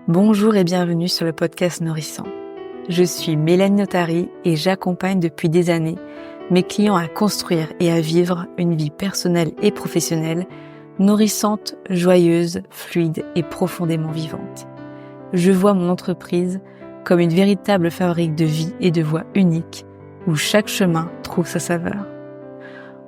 Bonjour et bienvenue sur le podcast Nourrissant. Je suis Mélanie Notary et j'accompagne depuis des années mes clients à construire et à vivre une vie personnelle et professionnelle nourrissante, joyeuse, fluide et profondément vivante. Je vois mon entreprise comme une véritable fabrique de vie et de voix uniques où chaque chemin trouve sa saveur.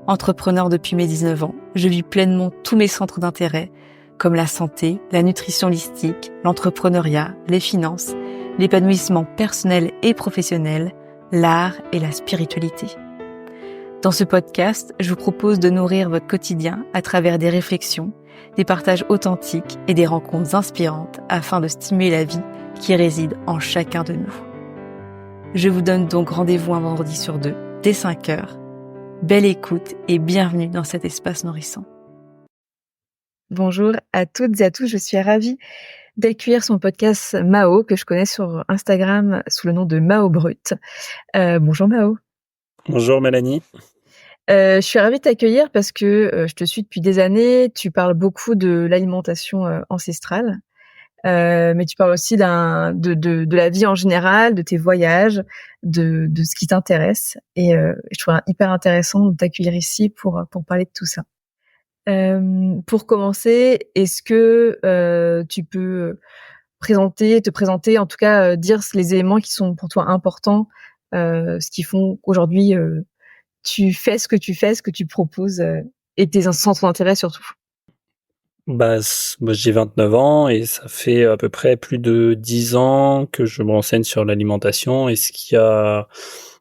Entrepreneur depuis mes 19 ans, je vis pleinement tous mes centres d'intérêt comme la santé, la nutrition holistique, l'entrepreneuriat, les finances, l'épanouissement personnel et professionnel, l'art et la spiritualité. Dans ce podcast, je vous propose de nourrir votre quotidien à travers des réflexions, des partages authentiques et des rencontres inspirantes afin de stimuler la vie qui réside en chacun de nous. Je vous donne donc rendez-vous un vendredi sur 2, dès 5 heures. Belle écoute et bienvenue dans cet espace nourrissant. Bonjour à toutes et à tous, je suis ravie d'accueillir son podcast Mao, que je connais sur Instagram sous le nom de Mao Brut. Bonjour Mao. Bonjour Mélanie. Je suis ravie de t'accueillir parce que je te suis depuis des années. Tu parles beaucoup de l'alimentation ancestrale, mais tu parles aussi de la vie en général, de tes voyages, de ce qui t'intéresse. Et je trouve hyper intéressant de t'accueillir ici pour parler de tout ça. Pour commencer, est-ce que tu peux te présenter, en tout cas dire les éléments qui sont pour toi importants, ce qui font qu'aujourd'hui tu fais ce que tu proposes et tes centres d'intérêt surtout. Moi, j'ai 29 ans et ça fait à peu près plus de 10 ans que je me renseigne sur l'alimentation et ce qui a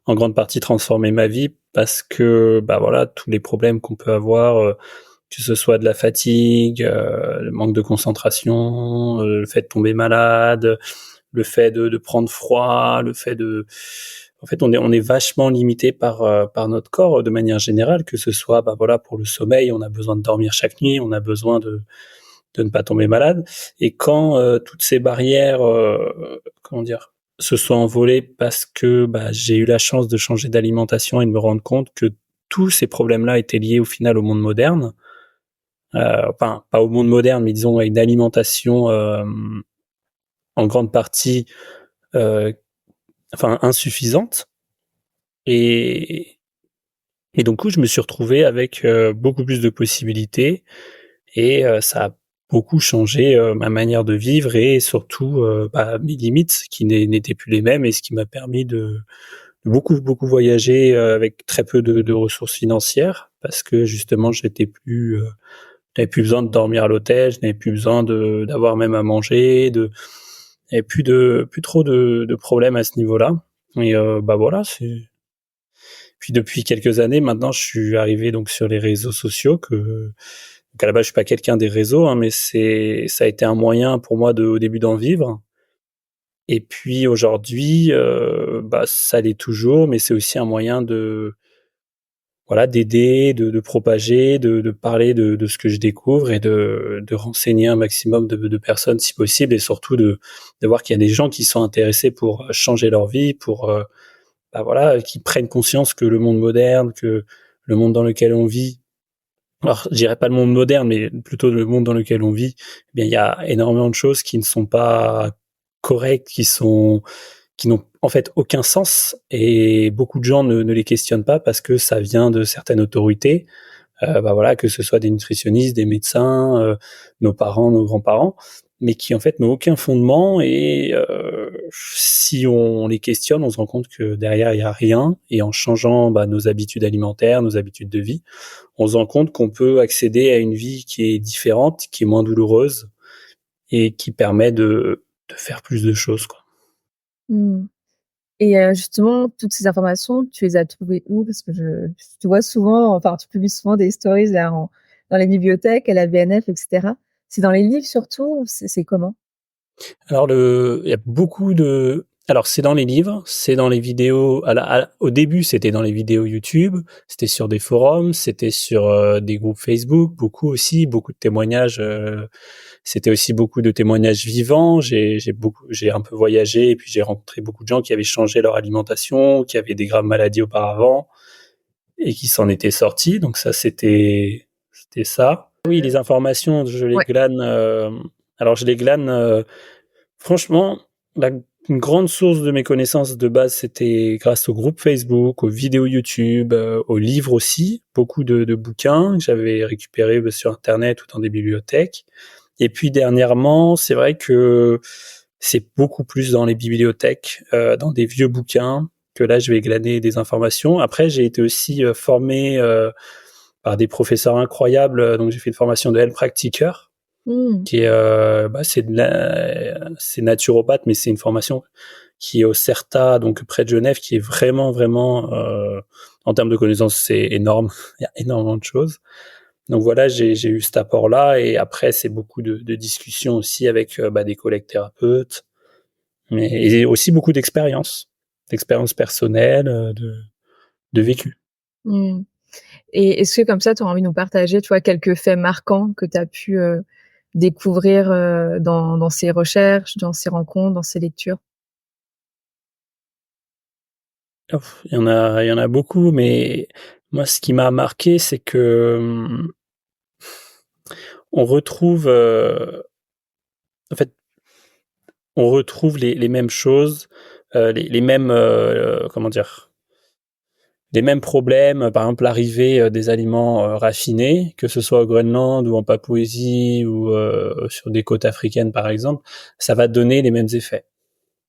en grande partie transformé ma vie parce que tous les problèmes qu'on peut avoir, que ce soit de la fatigue, le manque de concentration, le fait de tomber malade, le fait de prendre froid, en fait, on est vachement limité par notre corps de manière générale, que ce soit, pour le sommeil, on a besoin de dormir chaque nuit, on a besoin de ne pas tomber malade. Et quand toutes ces barrières, se sont envolées parce que j'ai eu la chance de changer d'alimentation et de me rendre compte que tous ces problèmes-là étaient liés au final au monde moderne. Pas au monde moderne, mais disons à une alimentation en grande partie insuffisante. Et donc, je me suis retrouvé avec beaucoup plus de possibilités et ça a beaucoup changé ma manière de vivre et surtout mes limites qui n'étaient plus les mêmes et ce qui m'a permis de beaucoup voyager avec très peu de ressources financières parce que justement je n'avais plus besoin de dormir à l'hôtel, je n'avais plus besoin d'avoir même à manger, j'avais plus trop de problèmes à ce niveau-là. Et Puis depuis quelques années, maintenant, je suis arrivé donc sur les réseaux sociaux. Donc à la base, je suis pas quelqu'un des réseaux, mais ça a été un moyen pour moi au début d'en vivre. Et puis aujourd'hui, ça l'est toujours, mais c'est aussi un moyen d'aider, de propager, de parler de ce que je découvre et de renseigner un maximum de personnes si possible, et surtout de voir qu'il y a des gens qui sont intéressés pour changer leur vie, pour qui prennent conscience que le monde moderne, que le monde dans lequel on vit, alors je dirais pas le monde moderne, mais plutôt le monde dans lequel on vit, eh bien il y a énormément de choses qui ne sont pas correctes, qui n'ont en fait aucun sens, et beaucoup de gens ne les questionnent pas parce que ça vient de certaines autorités, que ce soit des nutritionnistes, des médecins, nos parents, nos grands-parents, mais qui en fait n'ont aucun fondement, et si on les questionne, on se rend compte que derrière il y a rien, et en changeant nos habitudes alimentaires, nos habitudes de vie, on se rend compte qu'on peut accéder à une vie qui est différente, qui est moins douloureuse et qui permet de faire plus de choses, quoi. Et justement, toutes ces informations, tu les as trouvées où? Parce que tu vois souvent, enfin, tu publies souvent des stories là, dans les bibliothèques, à la BNF, etc. C'est dans les livres surtout ou c'est comment? Alors il y a beaucoup de alors c'est dans les livres, c'est dans les vidéos. Au début, c'était dans les vidéos YouTube, c'était sur des forums, c'était sur des groupes Facebook, beaucoup de témoignages. C'était aussi beaucoup de témoignages vivants. J'ai un peu voyagé et puis j'ai rencontré beaucoup de gens qui avaient changé leur alimentation, qui avaient des graves maladies auparavant et qui s'en étaient sortis. Donc ça, c'était ça. Oui, les informations, je les glane. Alors je les glane Franchement, la une grande source de mes connaissances de base, c'était grâce au groupe Facebook, aux vidéos YouTube, aux livres aussi, beaucoup de bouquins que j'avais récupérés, sur internet ou dans des bibliothèques. Et puis dernièrement, c'est vrai que c'est beaucoup plus dans les bibliothèques, dans des vieux bouquins que là je vais glaner des informations. Après, j'ai été aussi, formé, par des professeurs incroyables, donc j'ai fait une formation de health Mmh. qui est c'est naturopathe, mais c'est une formation qui est au CERTA, donc près de Genève, qui est vraiment vraiment en termes de connaissances, c'est énorme. Il y a énormément de choses. Donc voilà, j'ai eu cet apport-là, et après c'est beaucoup de discussions aussi avec des collègues thérapeutes, mais et aussi beaucoup d'expériences personnelles, de vécu. Mmh. Et est-ce que comme ça, tu aurais envie de nous partager, tu vois, quelques faits marquants que tu as pu, découvrir, dans ces recherches, dans ces rencontres, dans ces lectures? Il y en a beaucoup, mais moi, ce qui m'a marqué, c'est que, on retrouve, en fait, on retrouve les mêmes choses, les mêmes, comment dire? Les mêmes problèmes, par exemple l'arrivée, des aliments, raffinés, que ce soit au Groenland ou en Papouasie ou, sur des côtes africaines par exemple, ça va donner les mêmes effets.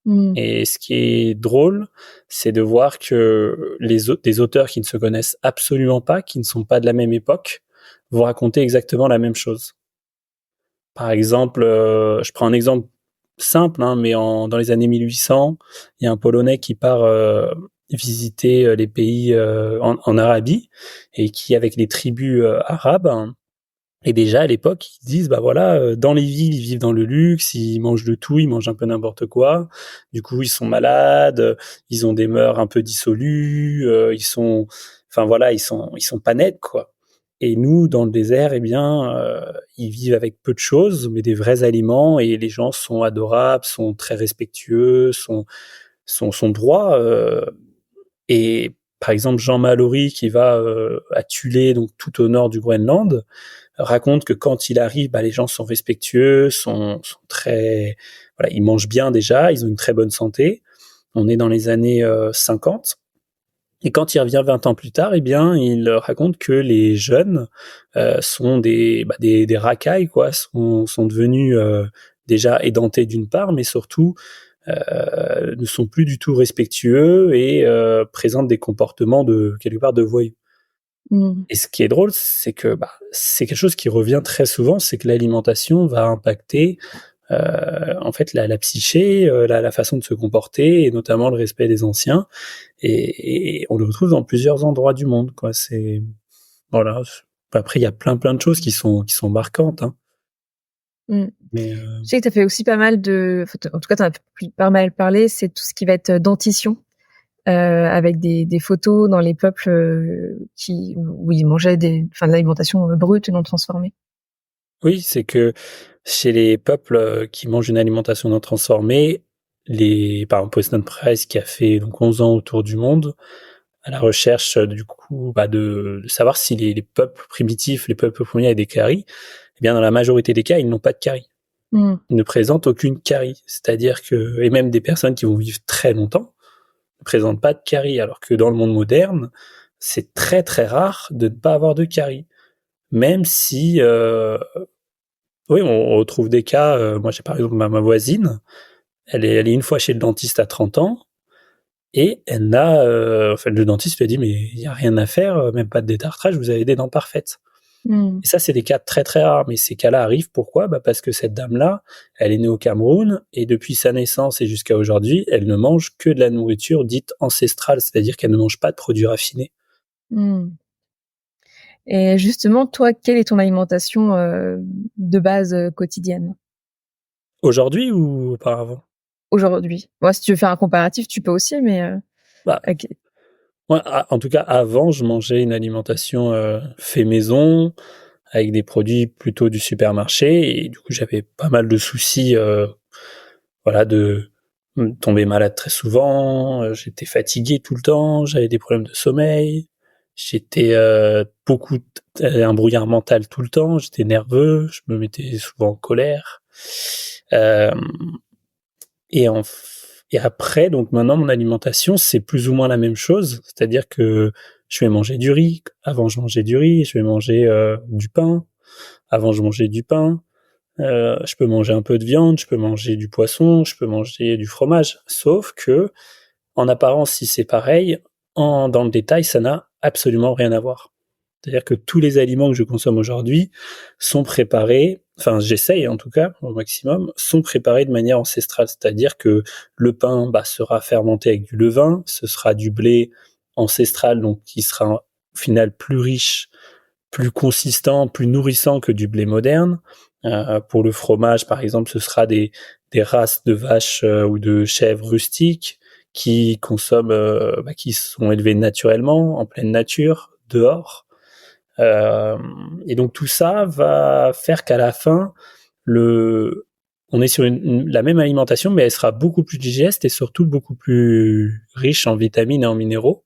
Mmh. Et ce qui est drôle, c'est de voir que des auteurs qui ne se connaissent absolument pas, qui ne sont pas de la même époque, vont raconter exactement la même chose. Par exemple, je prends un exemple simple, hein, mais dans les années 1800, il y a un Polonais qui part visiter les pays en Arabie, et qui, avec les tribus arabes, hein, et déjà à l'époque, ils disent bah voilà, dans les villes, ils vivent dans le luxe, ils mangent de tout, ils mangent un peu n'importe quoi. Du coup, ils sont malades, ils ont des mœurs un peu dissolues, enfin voilà, ils sont pas nets quoi. Et nous, dans le désert, eh bien, ils vivent avec peu de choses, mais des vrais aliments, et les gens sont adorables, sont très respectueux, sont droits. Et par exemple, Jean Mallory, qui va à Thulé, donc tout au nord du Groenland, raconte que quand il arrive, les gens sont respectueux, sont très, voilà, ils mangent bien déjà, ils ont une très bonne santé. On est dans les années 50. Et quand il revient 20 ans plus tard, eh bien, il raconte que les jeunes sont des racailles, quoi, sont devenus déjà édentés d'une part, mais surtout ne sont plus du tout respectueux, et présentent des comportements de quelque part de voyous. Mmh. Et ce qui est drôle, c'est que c'est quelque chose qui revient très souvent, c'est que l'alimentation va impacter en fait la psyché, la façon de se comporter, et notamment le respect des anciens. Et on le retrouve dans plusieurs endroits du monde, quoi. C'est voilà. Après, il y a plein de choses qui sont marquantes, hein. Mmh. Mais Je sais que tu as fait aussi pas mal enfin, en tout cas, tu en as pas mal parlé, c'est tout ce qui va être dentition, avec des photos dans les peuples, où ils mangeaient de l'alimentation, brute et non transformée. oui, c'est que chez les peuples qui mangent une alimentation non transformée, par exemple Poisson Price, qui a fait donc 11 ans autour du monde, à la recherche du coup de savoir si les peuples primitifs, les peuples premiers avaient des caries. Eh bien, dans la majorité des cas, ils n'ont pas de caries. Mmh. Ils ne présentent aucune carie. C'est-à-dire que, et même des personnes qui vont vivre très longtemps ne présentent pas de carie, alors que dans le monde moderne, c'est très très rare de ne pas avoir de carie. Même si, oui, on retrouve des cas. Moi, j'ai par exemple ma voisine, elle est une fois chez le dentiste à 30 ans, et enfin, le dentiste lui a dit, mais il y a rien à faire, même pas de détartrage, vous avez des dents parfaites. Mmh. Et ça, c'est des cas très très rares, mais ces cas-là arrivent pourquoi? Parce que cette dame-là, elle est née au Cameroun, et depuis sa naissance et jusqu'à aujourd'hui, elle ne mange que de la nourriture dite ancestrale, c'est-à-dire qu'elle ne mange pas de produits raffinés. Mmh. Et justement, toi, quelle est ton alimentation, de base, quotidienne, Aujourd'hui ou auparavant? aujourd'hui? Moi, si tu veux faire un comparatif, tu peux aussi, mais Bah, OK. moi, en tout cas, avant, je mangeais une alimentation fait maison, avec des produits plutôt du supermarché, et du coup, j'avais pas mal de soucis, voilà, de tomber malade très souvent. J'étais fatigué tout le temps, j'avais des problèmes de sommeil, j'étais un brouillard mental tout le temps, j'étais nerveux, je me mettais souvent en colère. Euh, Et et après, donc maintenant, mon alimentation, c'est plus ou moins la même chose. C'est-à-dire que je vais manger du riz. Avant, je mangeais du riz. Je vais manger du pain. Avant, je mangeais du pain. Je peux manger un peu de viande. Je peux manger du poisson. Je peux manger du fromage. Sauf que, en apparence, si c'est pareil, dans le détail, ça n'a absolument rien à voir. C'est-à-dire que tous les aliments que je consomme aujourd'hui sont préparés, enfin j'essaye en tout cas au maximum, sont préparés de manière ancestrale. C'est-à-dire que le pain sera fermenté avec du levain, ce sera du blé ancestral, donc qui sera au final plus riche, plus consistant, plus nourrissant que du blé moderne. Pour le fromage, par exemple, ce sera des races de vaches ou de chèvres rustiques qui consomment, qui sont élevées naturellement, en pleine nature, dehors. Et donc tout ça va faire qu'à la fin, on est sur la même alimentation, mais elle sera beaucoup plus digeste et surtout beaucoup plus riche en vitamines et en minéraux.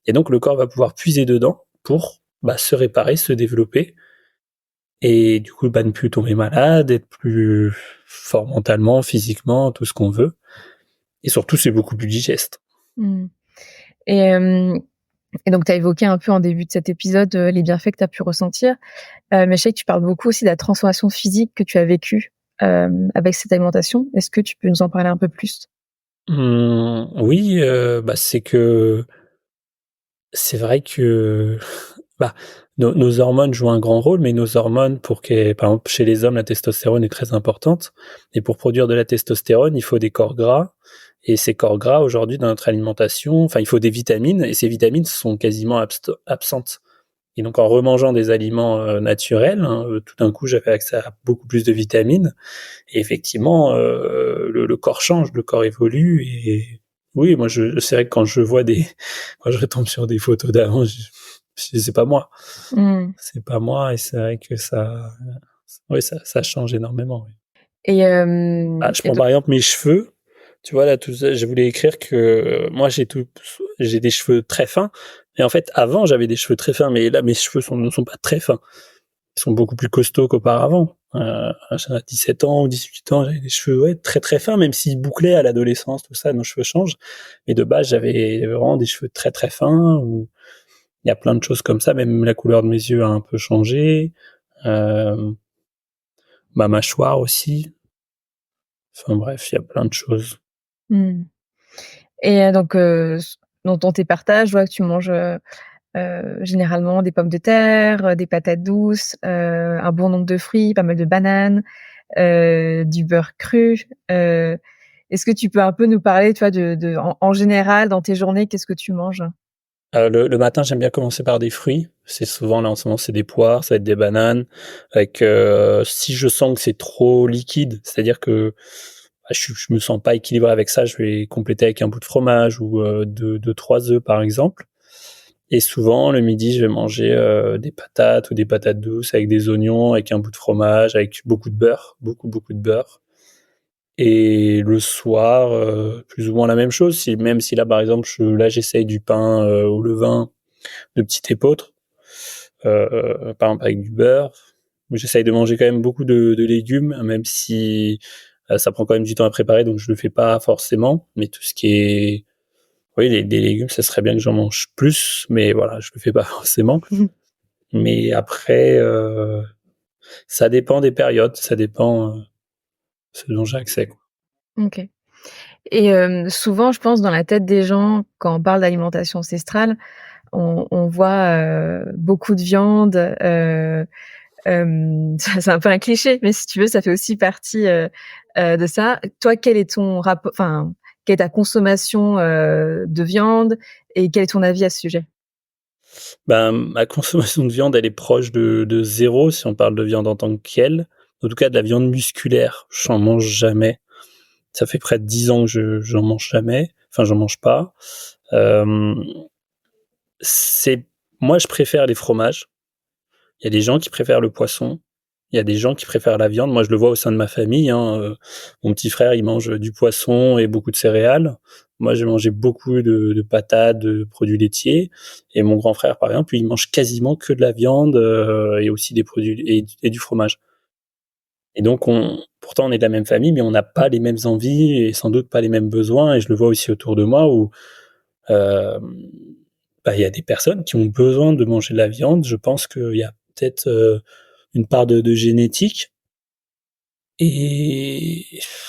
Et donc le corps va pouvoir puiser dedans pour se réparer, se développer et du coup ne plus tomber malade, être plus fort mentalement, physiquement, tout ce qu'on veut. Et surtout c'est beaucoup plus digeste. Mmh. Et donc, tu as évoqué un peu en début de cet épisode les bienfaits que tu as pu ressentir. Mais je sais que tu parles beaucoup aussi de la transformation physique que tu as vécue avec cette alimentation. Est-ce que tu peux nous en parler un peu plus? Oui, c'est vrai que bah, nos hormones jouent un grand rôle, mais nos hormones, par exemple, chez les hommes, la testostérone est très importante. Et pour produire de la testostérone, il faut des corps gras. Et ces corps gras, aujourd'hui, dans notre alimentation, il faut des vitamines. Et ces vitamines sont quasiment absentes. Et donc, en remangeant des aliments naturels, tout d'un coup, j'avais accès à beaucoup plus de vitamines. Et effectivement, le corps change, le corps évolue. Et oui, moi, c'est vrai que quand quand je retombe sur des photos d'avant, c'est pas moi. C'est pas moi. Et c'est vrai que oui, ça change énormément. Oui. Et, Je et prends donc, par exemple mes cheveux. Tu vois, là, tout ça, je voulais écrire que moi, j'ai des cheveux très fins. Et en fait, avant, j'avais des cheveux très fins, mais là, mes cheveux ne sont pas très fins. Ils sont beaucoup plus costauds qu'auparavant. À 17 ans ou 18 ans, j'avais des cheveux très très fins, même s'ils bouclaient à l'adolescence, tout ça, nos cheveux changent. Mais de base, j'avais vraiment des cheveux très très fins. Où il y a plein de choses comme ça. Même la couleur de mes yeux a un peu changé. Ma mâchoire aussi. Enfin bref, il y a plein de choses. et donc, dans tes partages, je vois que tu manges généralement des pommes de terre, des patates douces, un bon nombre de fruits, pas mal de bananes, du beurre cru. Est-ce que tu peux un peu nous parler, tu vois, en général, dans tes journées, qu'est-ce que tu manges? Le matin, j'aime bien commencer par des fruits. C'est souvent, là, en ce moment, c'est des poires, ça va être des bananes. Si je sens que c'est trop liquide, c'est-à-dire que je me sens pas équilibré avec ça, je vais compléter avec un bout de fromage ou deux, trois œufs, par exemple. Et souvent, le midi, je vais manger des patates ou des patates douces avec des oignons, avec un bout de fromage, avec beaucoup de beurre, beaucoup, beaucoup de beurre. Et le soir, plus ou moins la même chose. Même si là, par exemple, j'essaye du pain au levain de petite épeautre, par exemple avec du beurre. J'essaye de manger quand même beaucoup de légumes, même si ça prend quand même du temps à préparer, donc je le fais pas forcément. Mais tout ce qui est, oui, des légumes, ça serait bien que j'en mange plus, mais voilà, je le fais pas forcément. Mais après, ça dépend des périodes, ça dépend ce dont j'ai accès, quoi. OK. Et souvent, je pense, dans la tête des gens, quand on parle d'alimentation ancestrale, on voit beaucoup de viande. C'est un peu un cliché, mais si tu veux, ça fait aussi partie de ça. Toi, quel est ton rapport, enfin, quelle est ta consommation de viande et quel est ton avis à ce sujet? Ma consommation de viande, elle est proche de zéro si on parle de viande en tant qu'elle. En tout cas, de la viande musculaire, j'en mange jamais. Ça fait près de 10 ans que j'en mange jamais. Enfin, j'en mange pas. Euh, Moi, je préfère les fromages. Il y a des gens qui préfèrent le poisson. Il y a des gens qui préfèrent la viande. Moi, je le vois au sein de ma famille, hein. Mon petit frère, il mange du poisson et beaucoup de céréales. Moi, j'ai mangé beaucoup de patates, de produits laitiers. Et mon grand frère, par exemple, il mange quasiment que de la viande et aussi des produits et du fromage. Et donc pourtant on est de la même famille, mais on n'a pas les mêmes envies et sans doute pas les mêmes besoins. Et je le vois aussi autour de moi où euh, il y a des personnes qui ont besoin de manger de la viande. Je pense qu'il y a peut-être une part de génétique. Et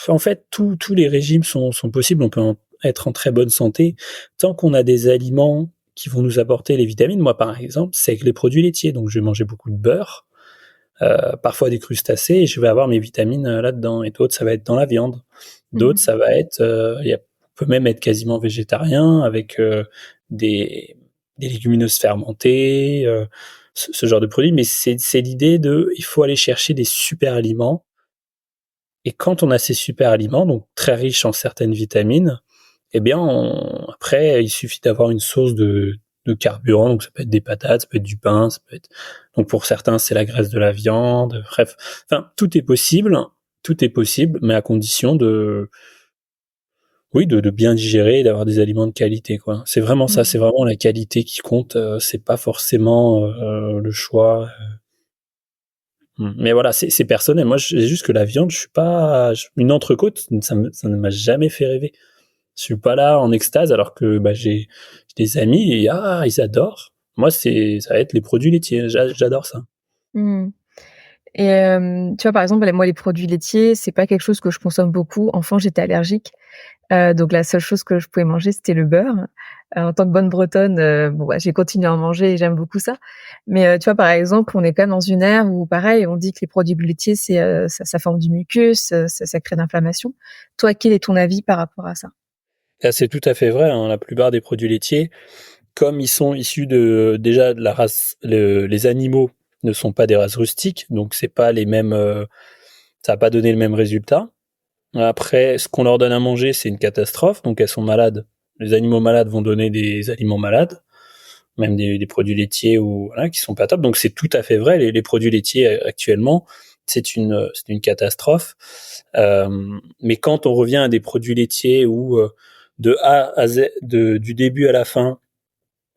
en fait, tous les régimes sont possibles. On peut être en très bonne santé tant qu'on a des aliments qui vont nous apporter les vitamines. Moi, par exemple, c'est avec les produits laitiers. Donc, je vais manger beaucoup de beurre, parfois des crustacés, et je vais avoir mes vitamines là-dedans. Et d'autres, ça va être dans la viande. D'autres, ça va être... on peut même être quasiment végétarien avec des, des légumineuses fermentées, ce genre de produits. Mais c'est l'idée il faut aller chercher des super aliments. Et quand on a ces super aliments, donc très riches en certaines vitamines, eh bien, après, il suffit d'avoir une source de carburant. Donc, ça peut être des patates, ça peut être du pain, ça peut être. Donc, pour certains, c'est la graisse de la viande. Bref, enfin, tout est possible, mais à condition oui, de bien digérer et d'avoir des aliments de qualité, quoi. C'est vraiment ça, c'est vraiment la qualité qui compte. C'est pas forcément le choix. Mais voilà, c'est personnel. Moi, c'est juste que la viande, je suis pas une entrecôte, ça ne m'a jamais fait rêver. Je suis pas là en extase alors que j'ai des amis et ils adorent. Moi, ça va être les produits laitiers. J'adore ça. Mmh. Et tu vois, par exemple, moi, les produits laitiers, c'est pas quelque chose que je consomme beaucoup. Enfant, j'étais allergique, donc la seule chose que je pouvais manger, c'était le beurre. En tant que bonne bretonne, j'ai continué à en manger et j'aime beaucoup ça. Mais tu vois, par exemple, on est quand même dans une ère où, pareil, on dit que les produits laitiers, ça forme du mucus, ça crée d'inflammation. Toi, quel est ton avis par rapport à ça? Ça, c'est tout à fait vrai, hein. La plupart des produits laitiers, comme ils sont issus déjà de la race, les animaux ne sont pas des races rustiques, donc c'est pas les mêmes, ça va pas donner le même résultat. Après, ce qu'on leur donne à manger, c'est une catastrophe, donc elles sont malades. Les animaux malades vont donner des aliments malades, même des produits laitiers ou voilà, qui sont pas top. Donc c'est tout à fait vrai. Les produits laitiers actuellement, c'est une catastrophe. Mais quand on revient à des produits laitiers où de A à Z, du début à la fin,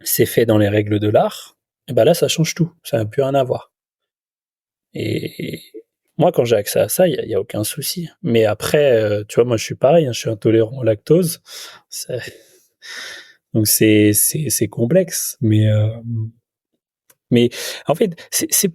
c'est fait dans les règles de l'art, et ben là ça change tout. Ça n'a plus rien à voir. Et moi, quand j'ai accès à ça, y a aucun souci. Mais après, tu vois, moi, je suis pareil, hein, je suis intolérant au lactose. C'est- Donc, c'est complexe. Mais en fait, c'est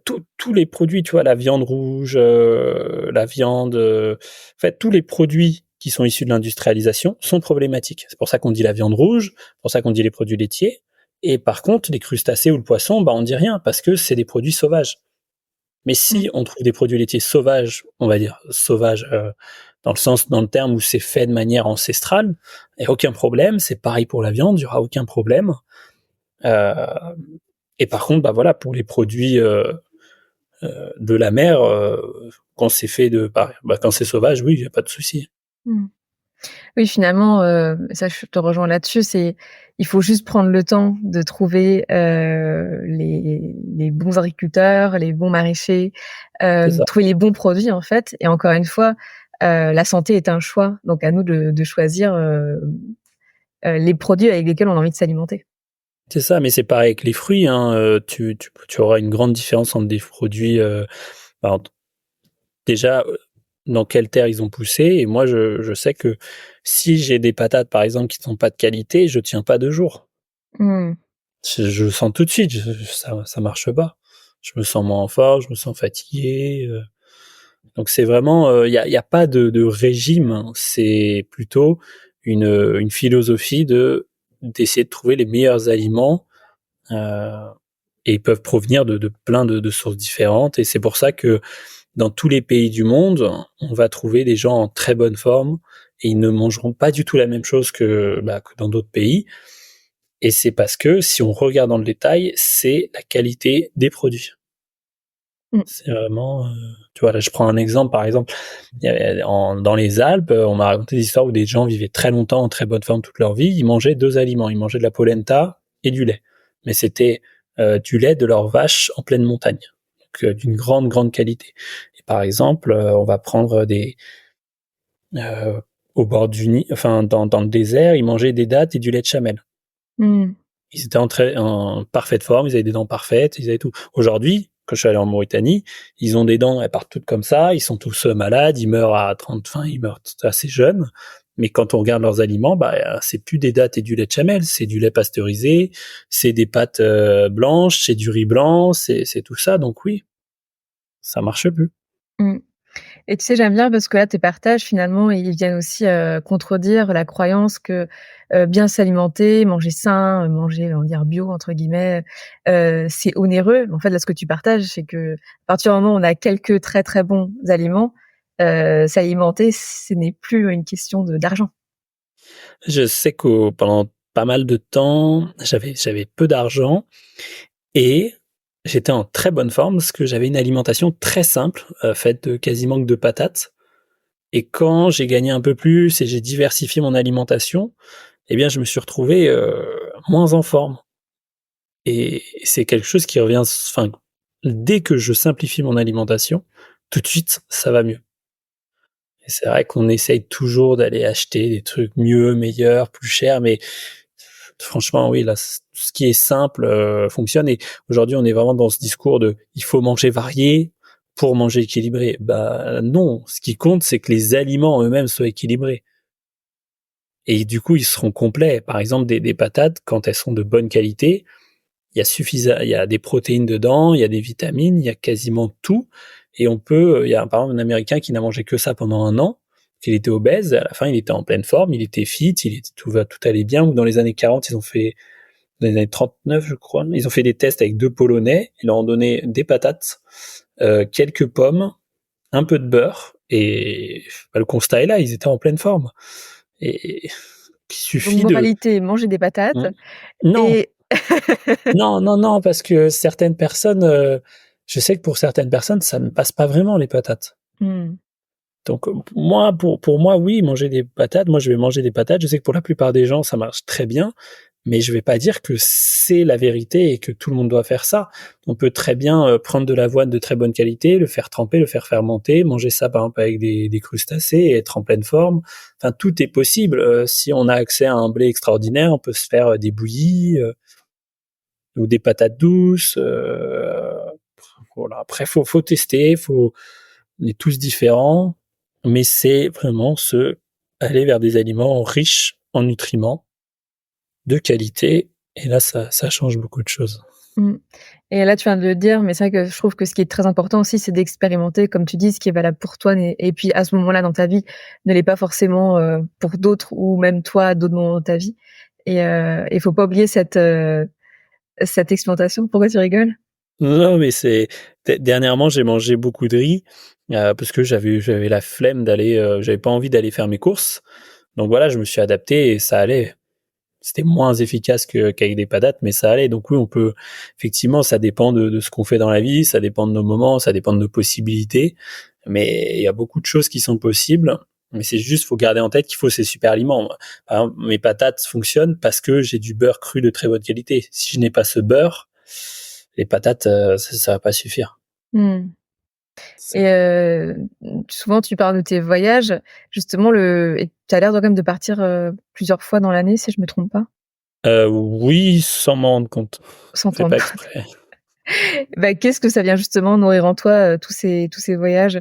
tous les produits, tu vois, la viande rouge, la viande, en fait, tous les produits qui sont issus de l'industrialisation sont problématiques. C'est pour ça qu'on dit la viande rouge, c'est pour ça qu'on dit les produits laitiers. Et par contre, les crustacés ou le poisson, on dit rien parce que c'est des produits sauvages. Mais si on trouve des produits laitiers sauvages, on va dire sauvages dans le terme où c'est fait de manière ancestrale, il n'y a aucun problème. C'est pareil pour la viande, il n'y aura aucun problème. Euh, et par contre, voilà, pour les produits de la mer, quand c'est fait quand c'est sauvage, oui, il n'y a pas de souci. Mmh. Oui, finalement, ça je te rejoins là-dessus, il faut juste prendre le temps de trouver, les bons agriculteurs, les bons maraîchers, C'est ça. trouver les bons produits, en fait. Et encore une fois, la santé est un choix, donc à nous de choisir, les produits avec lesquels on a envie de s'alimenter. C'est ça, mais c'est pareil avec les fruits, hein. Tu auras une grande différence entre des produits. Alors, déjà, dans quelle terre ils ont poussé. Et moi, je sais que si j'ai des patates, par exemple, qui ne sont pas de qualité, je tiens pas 2 jours. Mmh. Je le sens tout de suite, ça marche pas. Je me sens moins fort, je me sens fatigué. Donc c'est vraiment, y a pas de régime, hein. C'est plutôt une philosophie d'essayer de trouver les meilleurs aliments. Euh, et ils peuvent provenir de plein de sources différentes. Et c'est pour ça que dans tous les pays du monde, on va trouver des gens en très bonne forme et ils ne mangeront pas du tout la même chose que dans d'autres pays. Et c'est parce que si on regarde dans le détail, c'est la qualité des produits. Mmh. C'est vraiment, tu vois, là, je prends un exemple, par exemple, dans les Alpes, on m'a raconté des histoires où des gens vivaient très longtemps en très bonne forme toute leur vie. Ils mangeaient 2 aliments. Ils mangeaient de la polenta et du lait. Mais c'était du lait de leur vache en pleine montagne. Donc, d'une grande, grande qualité. Et par exemple, on va prendre au bord du Nil, enfin, dans le désert, ils mangeaient des dattes et du lait de chamel. Mmh. Ils étaient en parfaite forme, ils avaient des dents parfaites, ils avaient tout. Aujourd'hui, quand je suis allé en Mauritanie, ils ont des dents, elles partent toutes comme ça, ils sont tous malades, ils meurent à 30, enfin, ils meurent assez jeunes. Mais quand on regarde leurs aliments, c'est plus des dattes et du lait de chamel, c'est du lait pasteurisé, c'est des pâtes blanches, c'est du riz blanc, c'est tout ça. Donc oui, ça marche plus. Mmh. Et tu sais, j'aime bien parce que là, tes partages, finalement, ils viennent aussi, contredire la croyance que, bien s'alimenter, manger sain, manger, on va dire «bio» entre guillemets, c'est onéreux. En fait, là, ce que tu partages, c'est qu'à partir du moment où on a quelques très, très bons aliments, s'alimenter, ce n'est plus une question d'argent. Je sais que pendant pas mal de temps, j'avais peu d'argent et j'étais en très bonne forme parce que j'avais une alimentation très simple, faite de quasiment que de patates. Et quand j'ai gagné un peu plus et j'ai diversifié mon alimentation, eh bien, je me suis retrouvé moins en forme. Et c'est quelque chose qui revient, enfin, dès que je simplifie mon alimentation, tout de suite, ça va mieux. Et c'est vrai qu'on essaye toujours d'aller acheter des trucs mieux, meilleurs, plus chers, mais franchement, oui, là, ce qui est simple fonctionne. Et aujourd'hui, on est vraiment dans ce discours de il faut manger varié pour manger équilibré. Bah non, ce qui compte, c'est que les aliments eux-mêmes soient équilibrés. Et du coup, ils seront complets. Par exemple, des patates, quand elles sont de bonne qualité, il y a des protéines dedans, il y a des vitamines, il y a quasiment tout. Et il y a par exemple un Américain qui n'a mangé que ça pendant 1 an, qu'il était obèse, à la fin, il était en pleine forme, il était fit, tout allait bien. Ou dans les années 40, dans les années 39, je crois, ils ont fait des tests avec 2 Polonais, ils leur ont donné des patates, quelques pommes, un peu de beurre, et le constat est là, ils étaient en pleine forme. Et il Donc suffit de... moralité, manger des patates Non, et non, parce que certaines personnes, je sais que pour certaines personnes, ça ne passe pas vraiment les patates. mmh. Donc moi, pour moi, oui, manger des patates, moi je vais manger des patates. Je sais que pour la plupart des gens, ça marche très bien, mais je vais pas dire que c'est la vérité et que tout le monde doit faire ça. On peut très bien prendre de l'avoine de très bonne qualité, le faire tremper, le faire fermenter, manger ça par exemple avec des crustacés et être en pleine forme. Enfin, tout est possible. Si on a accès à un blé extraordinaire, on peut se faire des bouillies ou des patates douces. Voilà. Après, faut tester. On est tous différents, mais c'est vraiment aller vers des aliments riches en nutriments, de qualité. Et là, ça change beaucoup de choses. Mmh. Et là, tu viens de le dire, mais c'est vrai que je trouve que ce qui est très important aussi, c'est d'expérimenter, comme tu dis, ce qui est valable pour toi et puis à ce moment-là dans ta vie, ne l'est pas forcément, pour d'autres ou même toi à d'autres moments dans ta vie et faut pas oublier cette expérimentation. Pourquoi tu rigoles? Non, mais dernièrement, j'ai mangé beaucoup de riz, parce que j'avais la flemme d'aller, j'avais pas envie d'aller faire mes courses. Donc voilà, je me suis adapté et ça allait. C'était moins efficace qu'avec des patates, mais ça allait. Donc oui, on peut effectivement, ça dépend de ce qu'on fait dans la vie, ça dépend de nos moments, ça dépend de nos possibilités. Mais il y a beaucoup de choses qui sont possibles. Mais c'est juste, faut garder en tête qu'il faut ces super aliments. Par exemple, mes patates fonctionnent parce que j'ai du beurre cru de très bonne qualité. Si je n'ai pas ce beurre, les patates, ça va pas suffire. Mmh. C'est- Et souvent tu parles de tes voyages, justement et tu as l'air de quand même de partir, plusieurs fois dans l'année si je me trompe pas? Oui, sans m'en rendre compte. Sans Je fais t'en pas exprès. bah, qu'est-ce que ça vient justement nourrir en toi, tous ces voyages?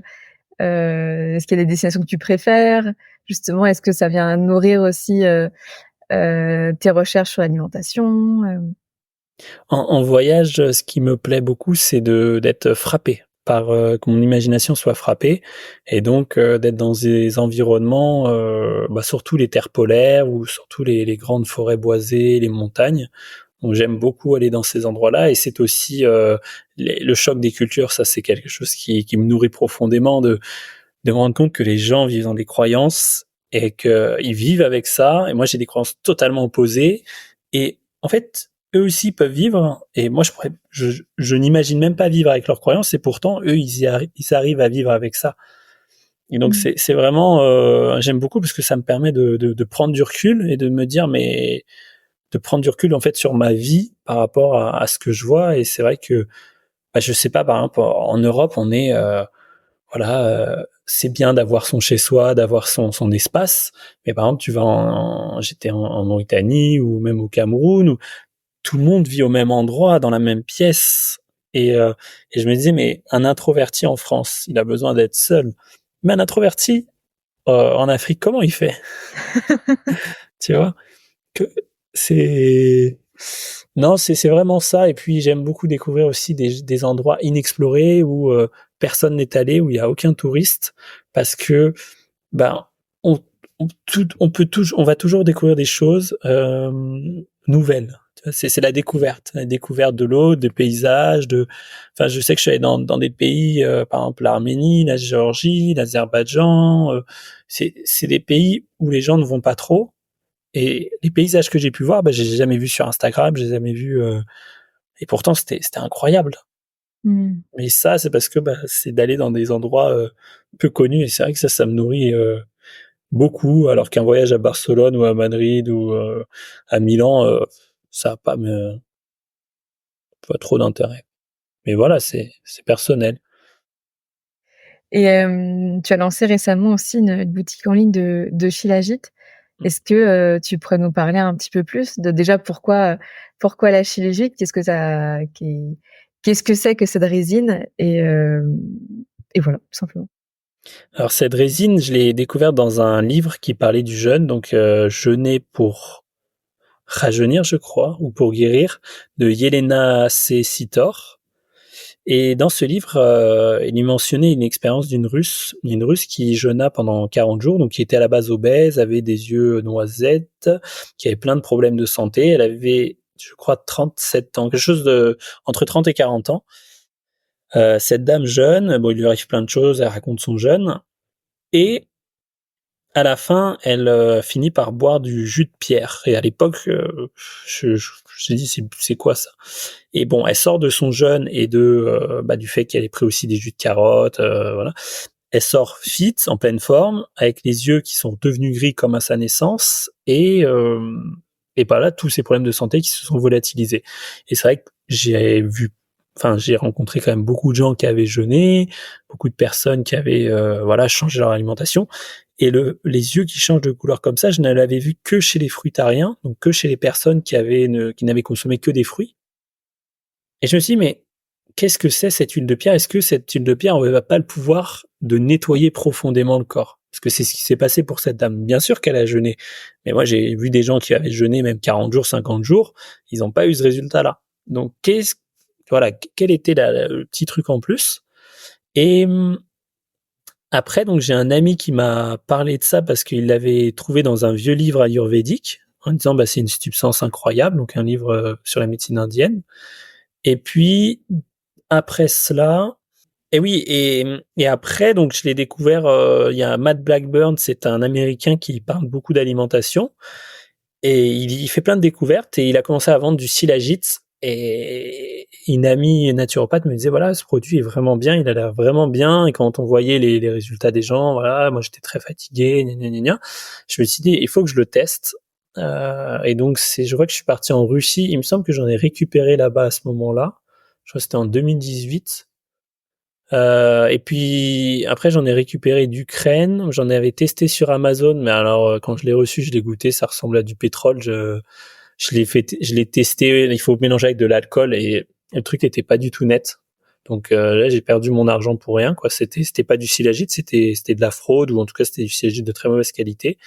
Est-ce qu'il y a des destinations que tu préfères? Justement, est-ce que ça vient nourrir aussi, tes recherches sur l'alimentation? En voyage, ce qui me plaît beaucoup, c'est d'être frappé par, que mon imagination soit frappée et donc d'être dans des environnements, surtout les terres polaires ou surtout les grandes forêts boisées, les montagnes. Donc j'aime beaucoup aller dans ces endroits-là et c'est aussi, le choc des cultures. Ça, c'est quelque chose qui me nourrit profondément de me rendre compte que les gens vivent dans des croyances et qu'ils vivent avec ça et moi, j'ai des croyances totalement opposées et en fait, eux aussi peuvent vivre et moi je n'imagine même pas vivre avec leurs croyances et pourtant eux ils arrivent à vivre avec ça. Et donc Mmh. c'est vraiment j'aime beaucoup parce que ça me permet de prendre du recul et de me dire mais de prendre du recul en fait sur ma vie par rapport à ce que je vois et c'est vrai que je sais pas par exemple en Europe on est voilà, c'est bien d'avoir son chez soi, d'avoir son espace, mais par exemple tu vas j'étais en Mauritanie ou même au Cameroun où tout le monde vit au même endroit, dans la même pièce. Et je me disais, mais un introverti en France, il a besoin d'être seul. Mais un introverti en Afrique, comment il fait? Tu vois? Que c'est non, c'est vraiment ça. Et puis j'aime beaucoup découvrir aussi des endroits inexplorés où personne n'est allé, où il y a aucun touriste, parce que ben on, on va toujours découvrir des choses nouvelles. C'est la découverte de l'autre, des paysages, enfin je sais que je suis allé dans des pays, par exemple l'Arménie, la Géorgie, l'Azerbaïdjan. C'est des pays où les gens ne vont pas trop. Et les paysages que j'ai pu voir, je les ai jamais vus sur Instagram, je les ai jamais vus, et pourtant c'était incroyable. Mmh. Mais ça, c'est parce que c'est d'aller dans des endroits peu connus, et c'est vrai que ça me nourrit beaucoup, alors qu'un voyage à Barcelone ou à Madrid ou à Milan, ça a pas trop d'intérêt. Mais voilà, c'est personnel. Et tu as lancé récemment aussi une boutique en ligne de Shilajit. Est-ce que tu pourrais nous parler un petit peu plus de déjà pourquoi la Shilajit? Qu'est-ce que c'est que cette résine? Et voilà, tout simplement. Alors cette résine, je l'ai découverte dans un livre qui parlait du jeûne, donc jeûner pour rajeunir, je crois, ou pour guérir, de Yelena C. Sitor. Et dans ce livre, il y mentionnait une expérience une Russe qui jeûna pendant 40 jours, donc qui était à la base obèse, avait des yeux noisettes, qui avait plein de problèmes de santé. Elle avait, je crois, 37 ans, quelque chose entre 30 et 40 ans. Cette dame jeûne, bon, il lui arrive plein de choses, elle raconte son jeûne, et à la fin, elle finit par boire du jus de pierre. Et à l'époque, je me dit, c'est quoi ça? Et bon, elle sort de son jeûne et du fait qu'elle ait pris aussi des jus de carotte, voilà. Elle sort fit, en pleine forme, avec les yeux qui sont devenus gris comme à sa naissance, et par là, tous ces problèmes de santé qui se sont volatilisés. Et c'est vrai que j'ai rencontré quand même beaucoup de gens qui avaient jeûné, beaucoup de personnes qui avaient changé leur alimentation. Et les yeux qui changent de couleur comme ça, je ne l'avais vu que chez les fruitariens, donc que chez les personnes qui n'avaient consommé que des fruits. Et je me suis dit, mais qu'est-ce que c'est cette huile de pierre? Est-ce que cette huile de pierre n'aurait pas le pouvoir de nettoyer profondément le corps? Parce que c'est ce qui s'est passé pour cette dame. Bien sûr qu'elle a jeûné, mais moi j'ai vu des gens qui avaient jeûné même 40 jours, 50 jours, ils n'ont pas eu ce résultat-là. Donc quel était le petit truc en plus? Et après, donc j'ai un ami qui m'a parlé de ça parce qu'il l'avait trouvé dans un vieux livre ayurvédique en disant c'est une substance incroyable, donc un livre sur la médecine indienne. Et puis après cela, et oui, et après donc je l'ai découvert. Il y a Matt Blackburn, c'est un Américain qui parle beaucoup d'alimentation et il fait plein de découvertes et il a commencé à vendre du Shilajit. Et une amie naturopathe me disait voilà, ce produit est vraiment bien, il a l'air vraiment bien. Et quand on voyait les résultats des gens, voilà, moi j'étais très fatigué, gna gna gna. Je me suis dit il faut que je le teste. Et donc je vois que je suis parti en Russie. Il me semble que j'en ai récupéré là-bas à ce moment-là. Je crois que c'était en 2018. Et puis après j'en ai récupéré d'Ukraine. J'en avais testé sur Amazon, mais alors quand je l'ai reçu, je l'ai goûté, ça ressemble à du pétrole. Je l'ai testé. Il faut mélanger avec de l'alcool et le truc n'était pas du tout net. Donc là, j'ai perdu mon argent pour rien, quoi. C'était pas du Shilajit, c'était de la fraude, ou en tout cas c'était du Shilajit de très mauvaise qualité.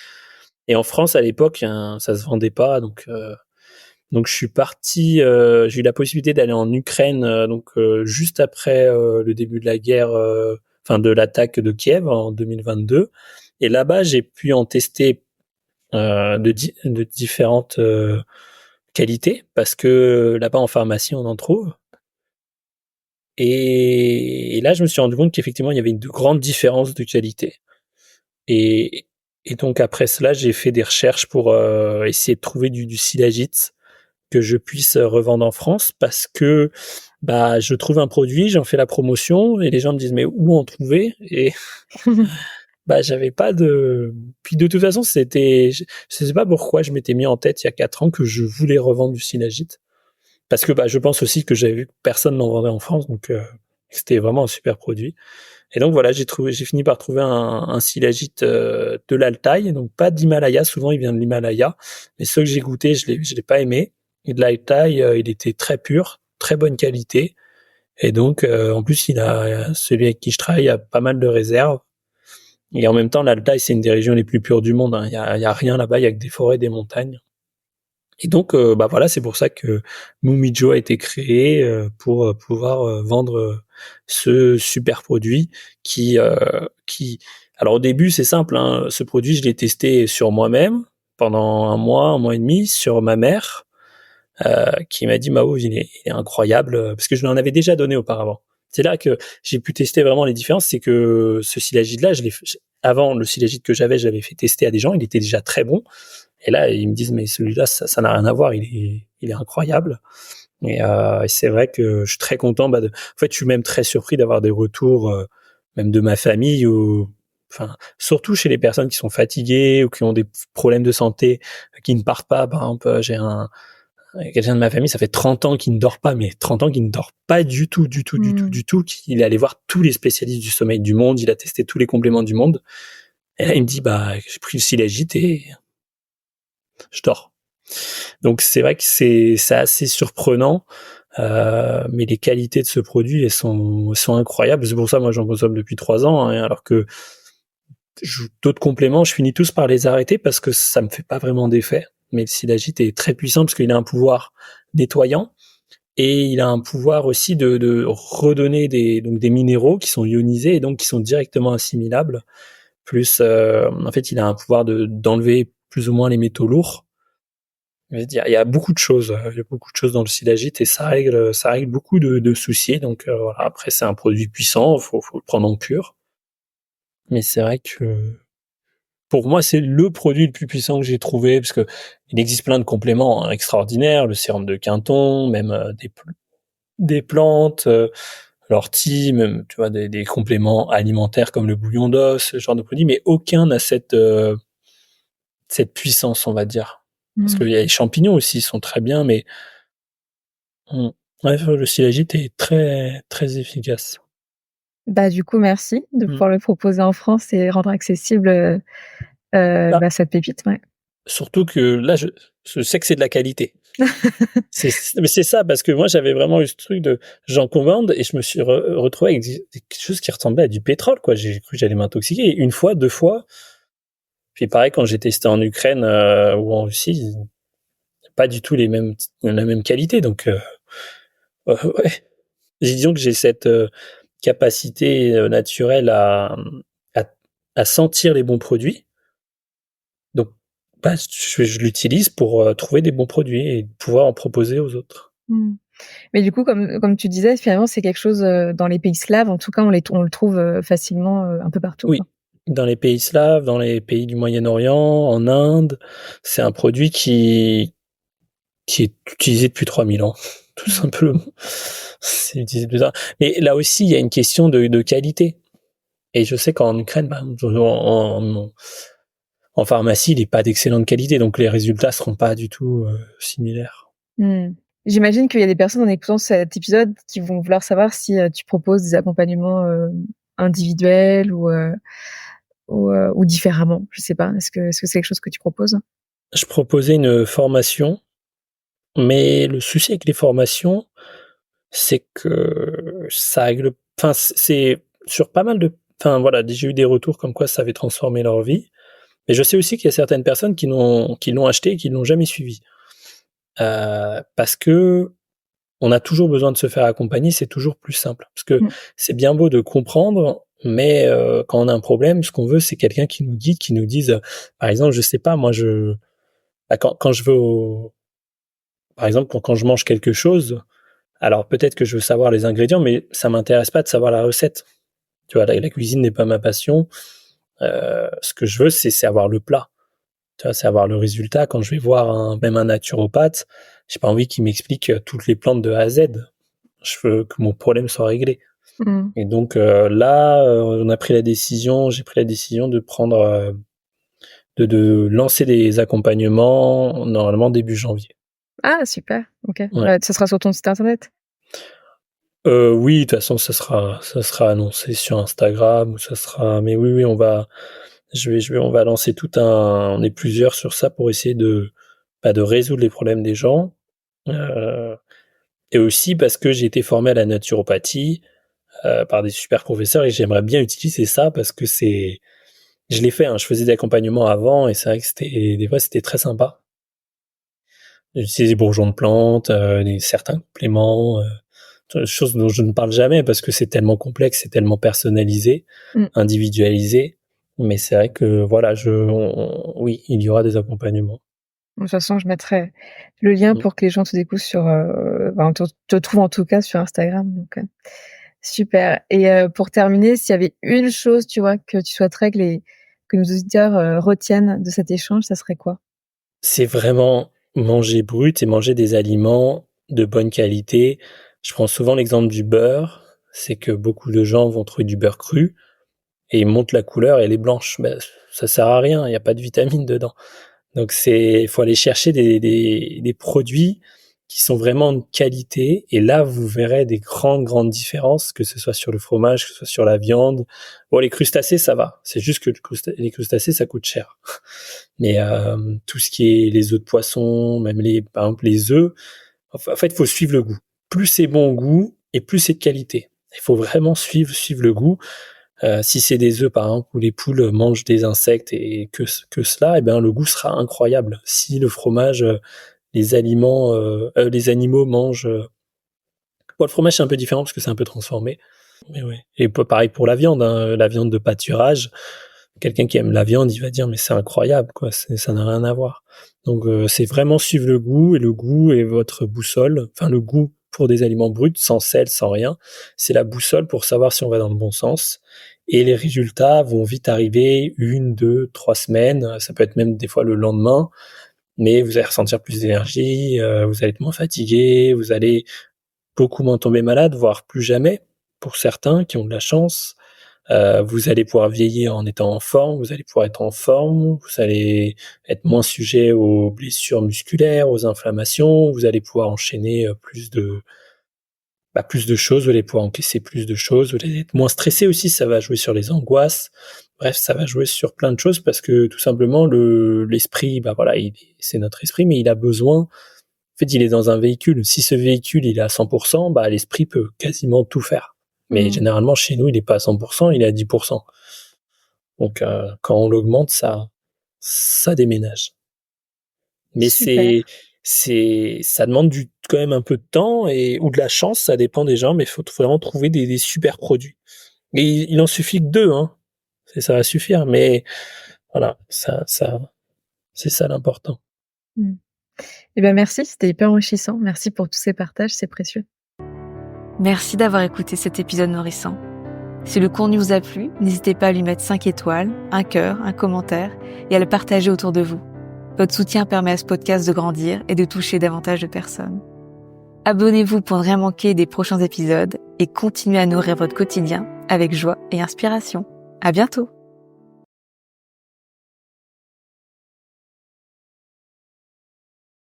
Et en France à l'époque, ça se vendait pas, donc je suis parti. J'ai eu la possibilité d'aller en Ukraine, juste après le début de la guerre, de l'attaque de Kiev en 2022. Et là-bas, j'ai pu en tester de différentes qualités, parce que là-bas en pharmacie on en trouve. Et là, je me suis rendu compte qu'effectivement il y avait une grande différence de qualité. Et, et donc après cela, j'ai fait des recherches pour essayer de trouver du Shilajit que je puisse revendre en France, parce que je trouve un produit, j'en fais la promotion et les gens me disent mais où en trouver? Et j'avais pas de. Puis de toute façon, je sais pas pourquoi je m'étais mis en tête il y a 4 ans que je voulais revendre du Shilajit, parce que je pense aussi que j'avais vu que personne n'en vendait en France, donc c'était vraiment un super produit. Et donc voilà, j'ai fini par trouver un Shilajit de l'Altaï, donc pas d'Himalaya. Souvent il vient de l'Himalaya, mais ceux que j'ai goûté, je l'ai pas aimé. Et de l'Altaï, il était très pur, très bonne qualité. Et donc, en plus, celui avec qui je travaille a pas mal de réserves. Et en même temps, l'Altaï, c'est une des régions les plus pures du monde, hein. Il y a rien là-bas, il y a que des forêts, des montagnes. Et donc, voilà, c'est pour ça que Mumijo a été créé, pour pouvoir vendre ce super produit qui. Alors au début, c'est simple, hein. Ce produit, je l'ai testé sur moi-même pendant un mois et demi, sur ma mère, qui m'a dit Mao, il est incroyable, parce que je lui en avais déjà donné auparavant. C'est là que j'ai pu tester vraiment les différences. C'est que ce silagide-là, avant le silagide que j'avais fait tester à des gens, il était déjà très bon. Et là, ils me disent, mais celui-là, ça n'a rien à voir, il est incroyable. Et c'est vrai que je suis très content. En fait, je suis même très surpris d'avoir des retours, même de ma famille, enfin, surtout chez les personnes qui sont fatiguées ou qui ont des problèmes de santé, qui ne partent pas. Par exemple, quelqu'un de ma famille, ça fait 30 ans qu'il ne dort pas, mais 30 ans qu'il ne dort pas du tout, du tout, du tout, du tout. Il est allé voir tous les spécialistes du sommeil du monde, il a testé tous les compléments du monde. Et là, il me dit, j'ai pris le Silagit et je dors. Donc c'est vrai que c'est assez surprenant, mais les qualités de ce produit elles sont incroyables. C'est pour ça moi j'en consomme depuis 3 ans, hein, alors que d'autres compléments, je finis tous par les arrêter parce que ça me fait pas vraiment d'effet. Mais le Silagit est très puissant parce qu'il a un pouvoir nettoyant et il a un pouvoir aussi de redonner des minéraux qui sont ionisés et donc qui sont directement assimilables. Plus, en fait, il a un pouvoir d'enlever plus ou moins les métaux lourds. Il y a beaucoup de choses, dans le Silagit et ça règle beaucoup de soucis. Donc voilà. Après, c'est un produit puissant, faut le prendre en cure. Mais c'est vrai que pour moi, c'est le produit le plus puissant que j'ai trouvé parce que il existe plein de compléments, hein, extraordinaires, le sérum de Quinton, même des plantes, l'ortie, même tu vois des compléments alimentaires comme le bouillon d'os, ce genre de produits, mais aucun n'a cette puissance, on va dire. Parce qu'il y a les champignons aussi, ils sont très bien, mais ouais, le Silagit est très très efficace. Bah, du coup, merci de Mmh. pouvoir le proposer en France et rendre accessible, Là, cette pépite, ouais. surtout que là, je sais que c'est de la qualité. Mais c'est ça, parce que moi, j'avais vraiment eu ce truc de j'en commande et je me suis retrouvé avec quelque chose qui ressemblait à du pétrole, quoi. J'ai cru que j'allais m'intoxiquer. Une fois, 2 fois. Puis pareil, quand j'ai testé en Ukraine ou en Russie, pas du tout la même qualité. Donc, ouais. Disons que j'ai cette capacité naturelle à, à sentir les bons produits. Donc, je l'utilise pour trouver des bons produits et pouvoir en proposer aux autres. Mmh. Mais du coup, comme tu disais, finalement, c'est quelque chose, dans les pays slaves, en tout cas, on le trouve, facilement, un peu partout, quoi. Oui, dans les pays slaves, dans les pays du Moyen-Orient, en Inde, c'est un produit qui est utilisé depuis 3000 ans, tout Mmh. simplement. C'est utilisé depuis ça. Mais là aussi, il y a une question de qualité. Et je sais qu'en Ukraine, en pharmacie, il n'est pas d'excellente qualité, donc les résultats seront pas du tout similaires. Mmh. J'imagine qu'il y a des personnes en écoutant cet épisode qui vont vouloir savoir si, tu proposes des accompagnements, individuels ou différemment. Je sais pas. Est-ce que c'est quelque chose que tu proposes? Je proposais une formation, mais le souci avec les formations, c'est que ça règle, enfin, c'est sur pas mal enfin voilà, j'ai eu des retours comme quoi ça avait transformé leur vie. Mais je sais aussi qu'il y a certaines personnes qui l'ont acheté et qui ne l'ont jamais suivi. Parce que on a toujours besoin de se faire accompagner, c'est toujours plus simple. Parce que Mmh. c'est bien beau de comprendre, mais quand on a un problème, ce qu'on veut, c'est quelqu'un qui nous guide, qui nous dise, par exemple, je sais pas, moi, quand je veux par exemple, quand je mange quelque chose, alors peut-être que je veux savoir les ingrédients, mais ça m'intéresse pas de savoir la recette. Tu vois, la cuisine n'est pas ma passion. Ce que je veux, c'est avoir le plat. Tu vois, c'est avoir le résultat. Quand je vais voir même un naturopathe, j'ai pas envie qu'il m'explique toutes les plantes de A à Z. Je veux que mon problème soit réglé. Mmh. Et donc là, j'ai pris la décision de prendre, de lancer des accompagnements normalement début janvier. Ah super, OK. Ouais. Ça sera sur ton site internet? Oui, de toute façon, ça sera annoncé sur Instagram ou mais oui, oui, on va lancer on est plusieurs sur ça pour essayer de résoudre les problèmes des gens. Euh, et aussi parce que j'ai été formé à la naturopathie par des super professeurs et j'aimerais bien utiliser ça parce que je l'ai fait, hein, je faisais des accompagnements avant et c'est vrai que des fois c'était très sympa. J'utilisais des bourgeons de plantes, certains compléments, choses dont je ne parle jamais parce que c'est tellement complexe, c'est tellement personnalisé, Mmh. individualisé. Mais c'est vrai que voilà, oui, il y aura des accompagnements. De toute façon, je mettrai le lien Mmh. pour que les gens te découvrent sur, te trouvent en tout cas sur Instagram, donc super. Et pour terminer, s'il y avait une chose, tu vois, que tu souhaiterais que nos auditeurs, retiennent de cet échange, ça serait quoi? C'est vraiment manger brut et manger des aliments de bonne qualité. Je prends souvent l'exemple du beurre, c'est que beaucoup de gens vont trouver du beurre cru et ils montent la couleur et elle est blanche. Ben, ça sert à rien, il y a pas de vitamines dedans. Donc il faut aller chercher des produits qui sont vraiment de qualité et là, vous verrez des grandes différences, que ce soit sur le fromage, que ce soit sur la viande. Bon, les crustacés, ça va. C'est juste que les crustacés, ça coûte cher. Mais tout ce qui est les œufs de poisson, même par exemple les œufs, en fait, il faut suivre le goût. Plus c'est bon au goût et plus c'est de qualité. Il faut vraiment suivre le goût. Si c'est des œufs par exemple où les poules mangent des insectes et que cela, eh ben le goût sera incroyable. Si le fromage, les animaux mangent. Bon, le fromage c'est un peu différent parce que c'est un peu transformé. Mais ouais. Et pareil pour la viande, hein, la viande de pâturage. Quelqu'un qui aime la viande, il va dire mais c'est incroyable quoi, ça n'a rien à voir. Donc c'est vraiment suivre le goût et le goût est votre boussole. Enfin le goût pour des aliments bruts, sans sel, sans rien, c'est la boussole pour savoir si on va dans le bon sens. Et les résultats vont vite arriver 1, 2, 3 semaines, ça peut être même des fois le lendemain, mais vous allez ressentir plus d'énergie, vous allez être moins fatigué, vous allez beaucoup moins tomber malade, voire plus jamais pour certains qui ont de la chance. Vous allez pouvoir vieillir en étant en forme, vous allez pouvoir être en forme, vous allez être moins sujet aux blessures musculaires, aux inflammations, vous allez pouvoir enchaîner plus de choses, vous allez pouvoir encaisser plus de choses, vous allez être moins stressé aussi, ça va jouer sur les angoisses. Bref, ça va jouer sur plein de choses parce que tout simplement l'esprit, bah voilà, c'est notre esprit, mais il a besoin. En fait, il est dans un véhicule. Si ce véhicule il est à 100%, bah l'esprit peut quasiment tout faire. Mais Mmh. généralement chez nous, il est pas à 100%, il est à 10%. Donc quand on l'augmente, ça déménage. Mais Super. ça demande quand même un peu de temps ou de la chance, ça dépend des gens, mais il faut vraiment trouver des super produits. Et il en suffit que 2, hein. Ça va suffire, mais voilà, c'est ça l'important. Mmh. Et ben, merci, c'était hyper enrichissant. Merci pour tous ces partages, c'est précieux. Merci d'avoir écouté cet épisode nourrissant. Si le contenu vous a plu, n'hésitez pas à lui mettre 5 étoiles, un cœur, un commentaire et à le partager autour de vous. Votre soutien permet à ce podcast de grandir et de toucher davantage de personnes. Abonnez-vous pour ne rien manquer des prochains épisodes et continuez à nourrir votre quotidien avec joie et inspiration. À bientôt!